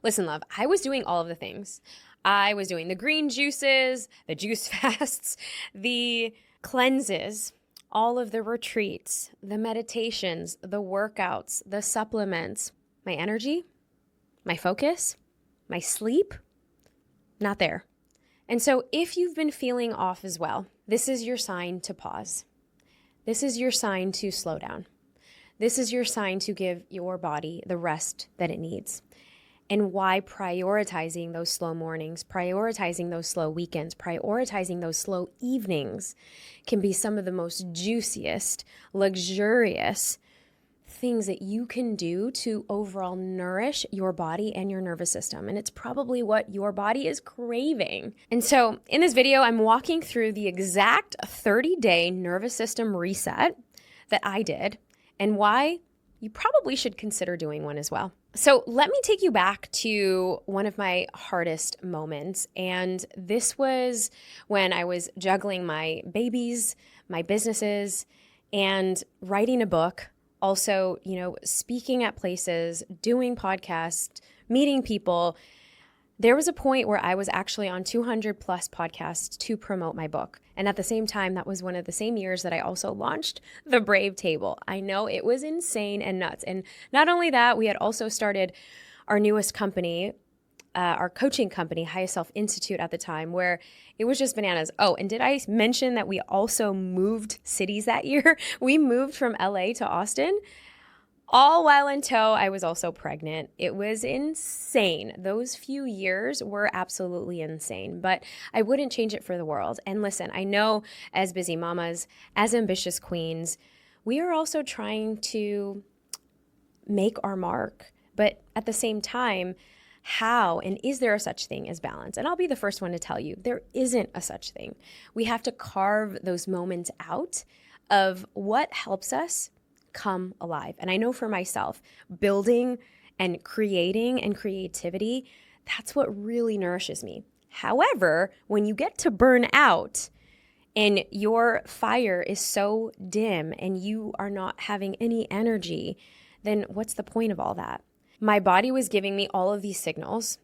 Listen, love, I was doing all of the things. I was doing the green juices, the juice fasts, the cleanses, all of the retreats, the meditations, the workouts, the supplements, my energy, my focus, my sleep, not there. And so if you've been feeling off as well, this is your sign to pause. This is your sign to slow down. This is your sign to give your body the rest that it needs. And why prioritizing those slow mornings, prioritizing those slow weekends, prioritizing those slow evenings can be some of the most juiciest, luxurious things that you can do to overall nourish your body and your nervous system. And it's probably what your body is craving. And so in this video, I'm walking through the exact 30-day nervous system reset that I did and why you probably should consider doing one as well. So let me take you back to one of my hardest moments. And this was when I was juggling my babies, my businesses, and writing a book. Also, speaking at places, doing podcasts, meeting people. There was a point where I was actually on 200 plus podcasts to promote my book. And at the same time, that was one of the same years that I also launched the Brave Table. I know it was insane and nuts. And not only that, we had also started our newest company, our coaching company, Highest Self Institute at the time, where it was just bananas. Oh, and did I mention that we also moved cities that year? We moved from LA to Austin. All while in tow, I was also pregnant. It was insane. Those few years were absolutely insane, but I wouldn't change it for the world. And listen, I know as busy mamas, as ambitious queens, we are also trying to make our mark. But at the same time, how and is there a such thing as balance? And I'll be the first one to tell you, there isn't a such thing. We have to carve those moments out of what helps us come alive. And I know for myself, building and creating and creativity, that's what really nourishes me. However, when you get to burn out and your fire is so dim and you are not having any energy, then what's the point of all that? My body was giving me all of these signals.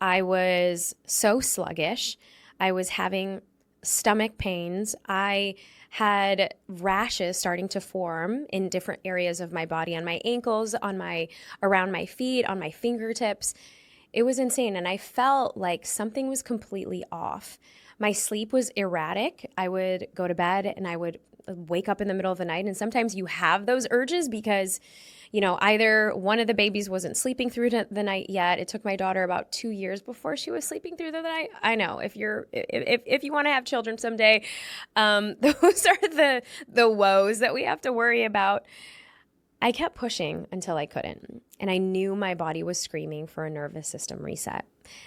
I was so sluggish. I was having stomach pains. I had rashes starting to form in different areas of my body, on my ankles, around my feet, on my fingertips. It was insane. And I felt like something was completely off. My sleep was erratic. I would go to bed and I would wake up in the middle of the night. And sometimes you have those urges because either one of the babies wasn't sleeping through the night yet. It took my daughter about 2 years before she was sleeping through the night. I know if you want to have children someday, those are the woes that we have to worry about. I kept pushing until I couldn't. And I knew my body was screaming for a nervous system reset.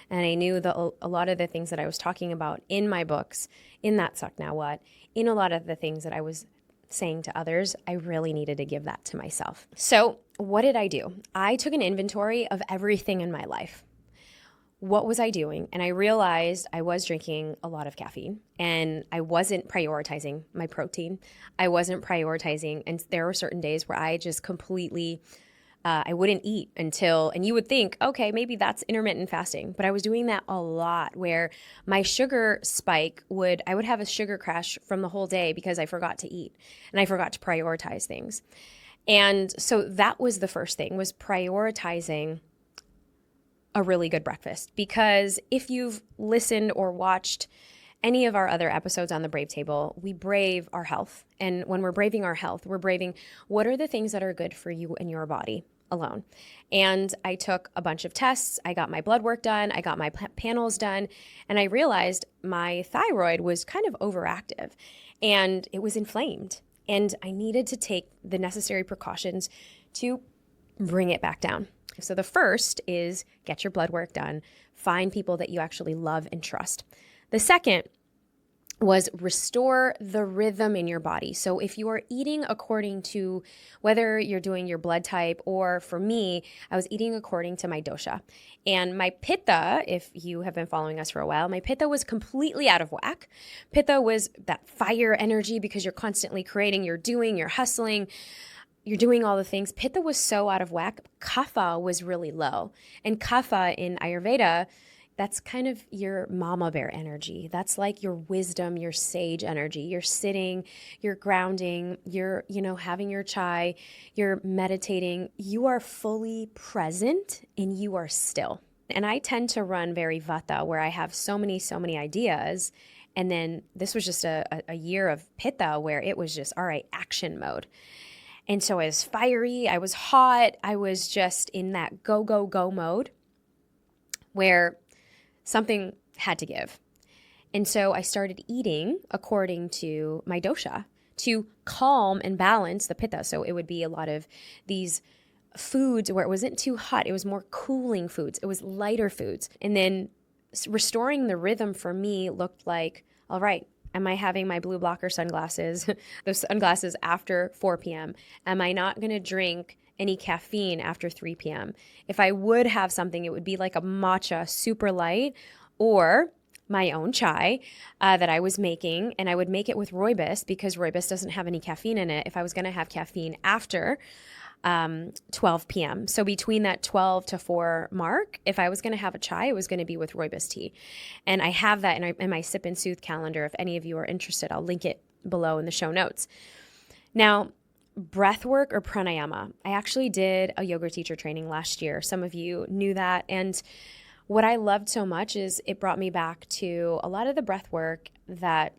And I knew a lot of the things that I was talking about in my books, in That Suck Now What, in a lot of the things that I was saying to others, I really needed to give that to myself. So what did I do? I took an inventory of everything in my life. What was I doing? And I realized I was drinking a lot of caffeine and I wasn't prioritizing my protein. I wasn't prioritizing, and there were certain days where I just completely, I wouldn't eat until, and you would think, okay, maybe that's intermittent fasting, but I was doing that a lot where my sugar spike I would have a sugar crash from the whole day because I forgot to eat and I forgot to prioritize things. And so that was the first thing, was prioritizing a really good breakfast. Because if you've listened or watched any of our other episodes on the Brave Table, we brave our health. And when we're braving our health, we're braving what are the things that are good for you and your body alone. And I took a bunch of tests. I got my blood work done. I got my panels done. And I realized my thyroid was kind of overactive and it was inflamed. And I needed to take the necessary precautions to bring it back down. So the first is get your blood work done. Find people that you actually love and trust. The second was restore the rhythm in your body. So if you are eating according to whether you're doing your blood type, or for me, I was eating according to my dosha. And my pitta, if you have been following us for a while, my pitta was completely out of whack. Pitta was that fire energy because you're constantly creating, you're doing, you're hustling. you're doing all the things. Pitta was so out of whack. Kapha was really low. And kapha in Ayurveda, that's kind of your mama bear energy. That's like your wisdom, your sage energy. You're sitting, you're grounding, you're, having your chai, you're meditating. You are fully present and you are still. And I tend to run very vata, where I have so many ideas. And then this was just a year of pitta where it was just, all right, action mode. And so I was fiery, I was hot, I was just in that go, go, go mode where something had to give. And so I started eating according to my dosha to calm and balance the pitta. So it would be a lot of these foods where it wasn't too hot. It was more cooling foods. It was lighter foods. And then restoring the rhythm for me looked like, all right, am I having my blue blocker sunglasses, those sunglasses after 4 p.m.? Am I not going to drink any caffeine after 3 p.m.? If I would have something, it would be like a matcha super light or my own chai that I was making. And I would make it with rooibos because rooibos doesn't have any caffeine in it if I was going to have caffeine after 12 p.m. So between that 12 to 4 mark, if I was going to have a chai, it was going to be with rooibos tea. And I have that in my Sip and Soothe calendar. If any of you are interested, I'll link it below in the show notes. Now, breathwork or pranayama. I actually did a yoga teacher training last year. Some of you knew that. And what I loved so much is it brought me back to a lot of the breathwork that,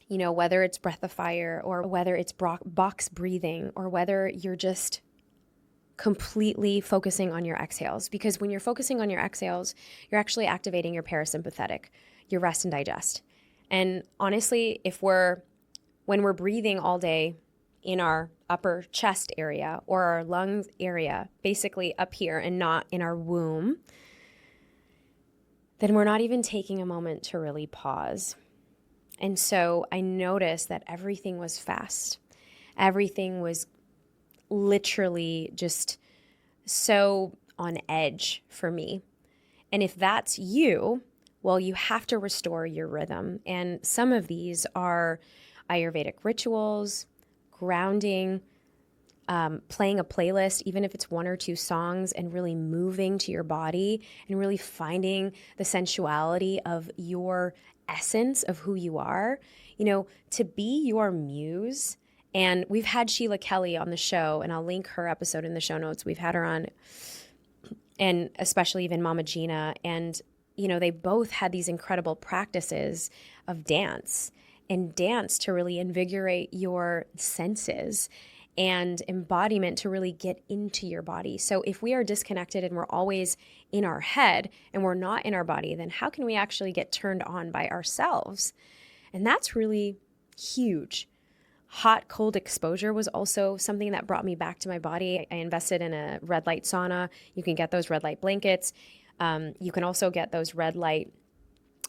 whether it's breath of fire or whether it's box breathing or whether you're just completely focusing on your exhales. Because when you're focusing on your exhales, you're actually activating your parasympathetic, your rest and digest. And honestly, when we're breathing all day in our upper chest area or our lungs area, basically up here and not in our womb, then we're not even taking a moment to really pause. And so I noticed that everything was fast. Everything was literally just so on edge for me. And if that's you, well, you have to restore your rhythm. And some of these are Ayurvedic rituals, grounding, playing a playlist, even if it's 1 or 2 songs, and really moving to your body and really finding the sensuality of your essence of who you are, to be your muse. And we've had Sheila Kelly on the show, and I'll link her episode in the show notes. We've had her on, and especially even Mama Gina. And, they both had these incredible practices of dance to really invigorate your senses and embodiment to really get into your body. So if we are disconnected and we're always in our head and we're not in our body, then how can we actually get turned on by ourselves? And that's really huge. Hot, cold exposure was also something that brought me back to my body. I invested in a red light sauna. You can get those red light blankets. You can also get those red light,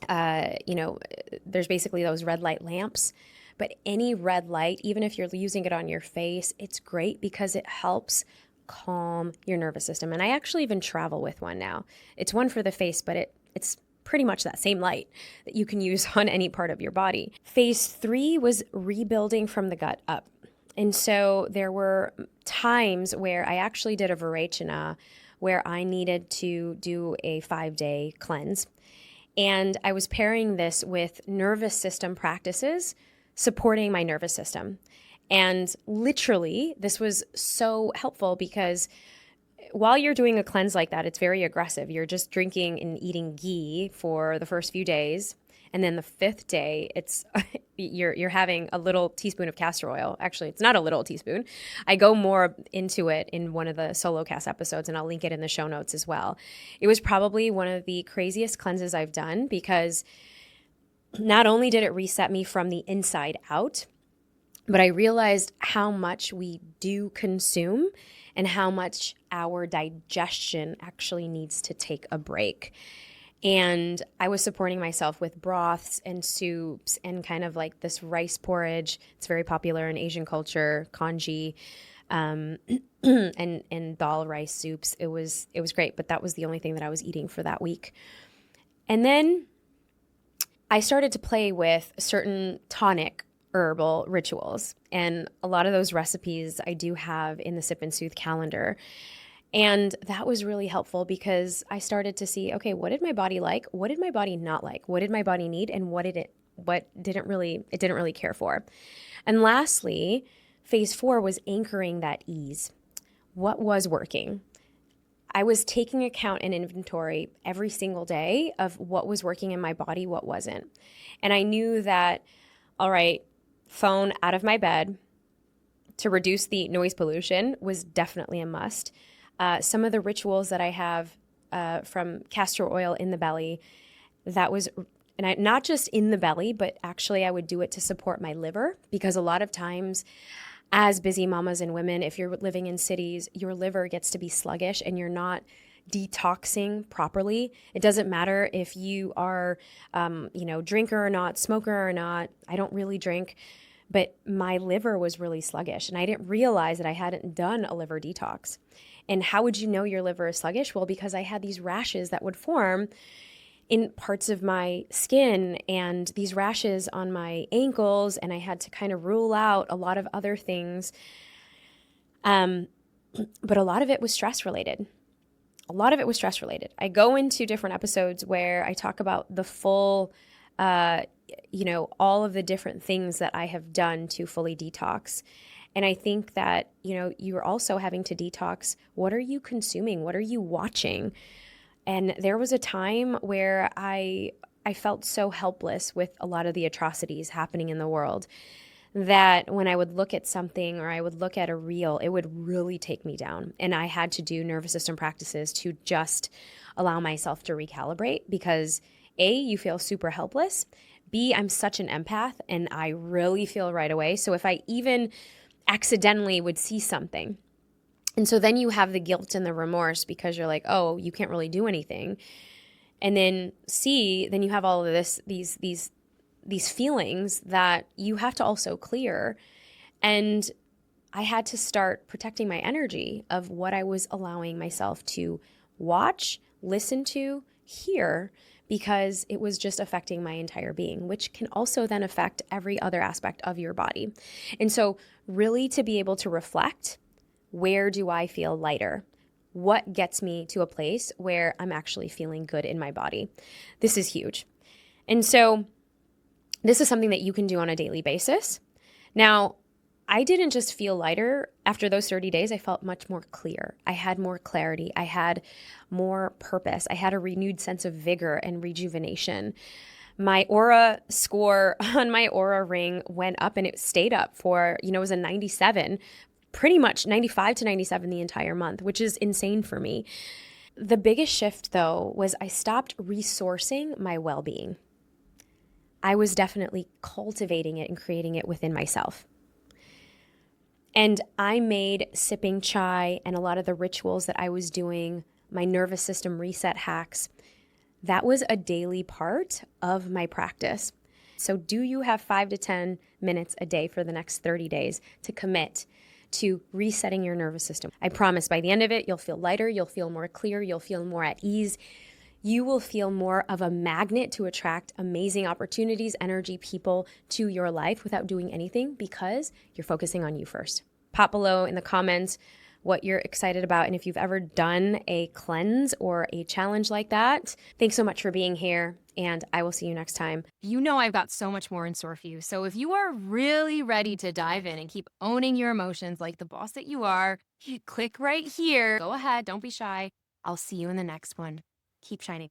there's basically those red light lamps. But any red light, even if you're using it on your face, it's great because it helps calm your nervous system. And I actually even travel with one now. It's one for the face, but it's pretty much that same light that you can use on any part of your body. Phase 3 was rebuilding from the gut up. And so there were times where I actually did a Virachana where I needed to do a 5-day cleanse. And I was pairing this with nervous system practices supporting my nervous system. And literally, this was so helpful because while you're doing a cleanse like that, it's very aggressive. You're just drinking and eating ghee for the first few days. And then the 5th day, it's you're having a little teaspoon of castor oil. Actually, it's not a little teaspoon. I go more into it in one of the solo cast episodes, and I'll link it in the show notes as well. It was probably one of the craziest cleanses I've done because not only did it reset me from the inside out, but I realized how much we do consume and how much our digestion actually needs to take a break. And I was supporting myself with broths and soups and kind of like this rice porridge. It's very popular in Asian culture, congee, and dal rice soups. It was great, but that was the only thing that I was eating for that week. And then I started to play with certain tonic herbal rituals. And a lot of those recipes I do have in the Sip and Soothe calendar. And that was really helpful because I started to see, okay, what did my body like? What did my body not like? What did my body need? And what didn't really care for? And lastly, phase 4 was anchoring that ease. What was working? I was taking account and inventory every single day of what was working in my body, what wasn't. And I knew that, all right, phone out of my bed to reduce the noise pollution was definitely a must. Some of the rituals that I have from castor oil in the belly, that was, and not just in the belly, but actually I would do it to support my liver, because a lot of times as busy mamas and women, if you're living in cities, your liver gets to be sluggish and you're not detoxing properly. It doesn't matter if you are, drinker or not, smoker or not. I don't really drink, but my liver was really sluggish and I didn't realize that I hadn't done a liver detox. And how would you know your liver is sluggish? Well, because I had these rashes that would form in parts of my skin and these rashes on my ankles, and I had to kind of rule out a lot of other things. But a lot of it was stress related. I go into different episodes where I talk about the full, all of the different things that I have done to fully detox. And I think that, you're also having to detox. What are you consuming? What are you watching? And there was a time where I felt so helpless with a lot of the atrocities happening in the world that when I would look at something or I would look at a reel, it would really take me down. And I had to do nervous system practices to just allow myself to recalibrate, because A, you feel super helpless. B, I'm such an empath and I really feel right away. So if I even accidentally would see something, and so then you have the guilt and the remorse because you're like, oh, you can't really do anything. And then C, then you have all of these feelings that you have to also clear. And I had to start protecting my energy of what I was allowing myself to watch, listen to, hear, because it was just affecting my entire being, which can also then affect every other aspect of your body. And so really to be able to reflect, where do I feel lighter? What gets me to a place where I'm actually feeling good in my body? This is huge. And so this is something that you can do on a daily basis. Now, I didn't just feel lighter. After those 30 days, I felt much more clear. I had more clarity. I had more purpose. I had a renewed sense of vigor and rejuvenation. My aura score on my aura ring went up and it stayed up for, it was a 97, pretty much 95 to 97 the entire month, which is insane for me. The biggest shift, though, was I stopped resourcing my well-being. I was definitely cultivating it and creating it within myself. And I made sipping chai and a lot of the rituals that I was doing, my nervous system reset hacks, that was a daily part of my practice. So do you have 5 to 10 minutes a day for the next 30 days to commit to resetting your nervous system? I promise by the end of it, you'll feel lighter, you'll feel more clear, you'll feel more at ease. You will feel more of a magnet to attract amazing opportunities, energy, people to your life without doing anything, because you're focusing on you first. Pop below in the comments what you're excited about and if you've ever done a cleanse or a challenge like that. Thanks so much for being here, and I will see you next time. You know I've got so much more in store for you. So if you are really ready to dive in and keep owning your emotions like the boss that you are, you click right here. Go ahead, don't be shy. I'll see you in the next one. Keep shining.